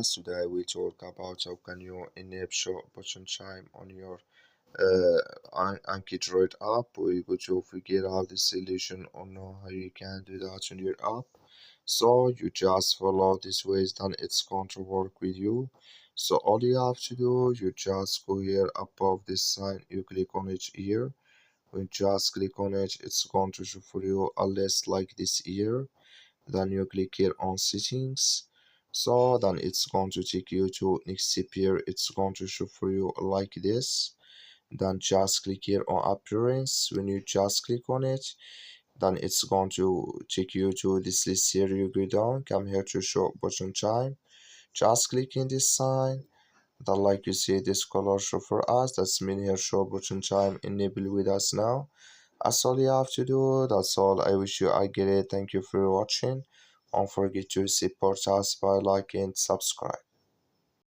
Today we talk about how can you enable show button chime on your AnkiDroid app. We're going to figure out the solution on how you can do that on your app. So you just follow this ways, then it's going to work with you. So all you have to do, you just go here above this sign, you click on it here. When you just click on it, it's going to show for you a list like this here. Then you click here on settings, so then it's going to take you to next step here. It's going to show for you like this. Then just click here on appearance. When you just click on it, then it's going to take you to this list here. You go down, come here to show button time, just click in this sign. Then like you see this color show for us, that's mean here show button time enable with us now. That's all you have to do. That's all. I wish you a great. Thank you for watching. Don't forget to support us by liking and subscribe.